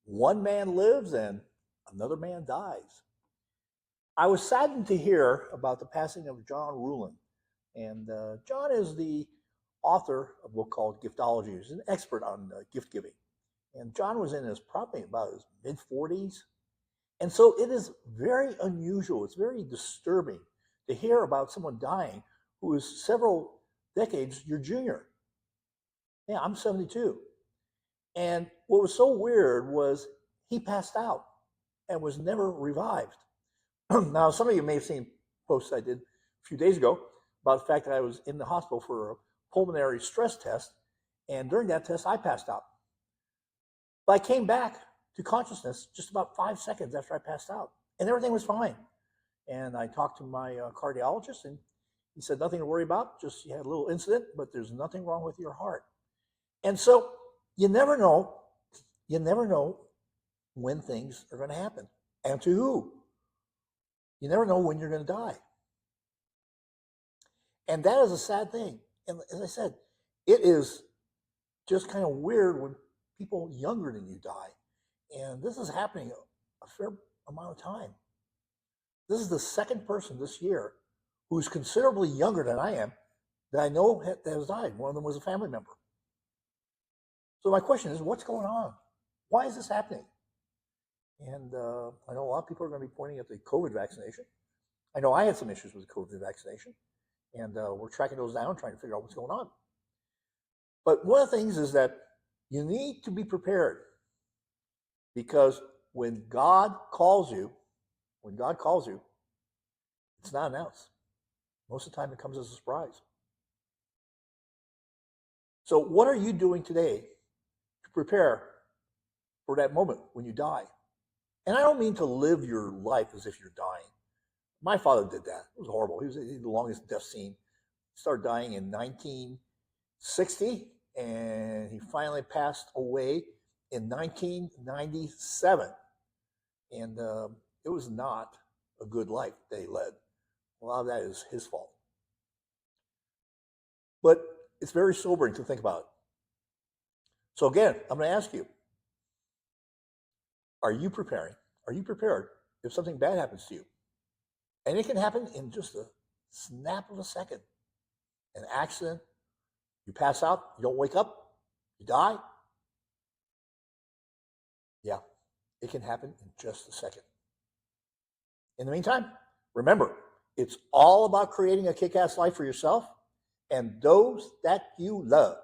One man lives and another man dies. I was saddened to hear about the passing of John Ruhlin. And John is the author of a book called GIFTOLOGY. He's an expert on gift giving. And John was in his probably about his mid-40s. And so it is very unusual. It's very disturbing to hear about someone dying who is several decades your junior. Yeah, I'm 72. And what was so weird was he passed out and was never revived. Now, some of you may have seen posts I did a few days ago about the fact that I was in the hospital for a pulmonary stress test. And during that test, I passed out. But I came back to consciousness just about 5 seconds after I passed out. And everything was fine. And I talked to my cardiologist, and he said, nothing to worry about. Just you had a little incident, but there's nothing wrong with your heart. And so you never know when things are going to happen and to who. You never know when you're going to die. And that is a sad thing. And as I said, it is just kind of weird when people younger than you die. And this is happening a fair amount of time. This is the second person this year who's considerably younger than I am that I know that has died. One of them was a family member. So my question is, what's going on? Why is this happening? And I know a lot of people are going to be pointing at the COVID vaccination. I know I had some issues with the COVID vaccination, and we're tracking those down, trying to figure out what's going on. But one of the things is that you need to be prepared, because when God calls you, it's not announced. Most of the time it comes as a surprise. So what are you doing today to prepare for that moment when you die? And I don't mean to live your life as if you're dying. My father did that. It was horrible. He was the longest death scene. He started dying in 1960, and he finally passed away in 1997. And it was not a good life that he led. A lot of that is his fault. But it's very sobering to think about. So again, I'm going to ask you, are you preparing? Are you prepared if something bad happens to you? And it can happen in just a snap of a second. An accident, you pass out, you don't wake up, you die. Yeah, it can happen in just a second. In the meantime, remember, it's all about creating a kick-ass life for yourself and those that you love.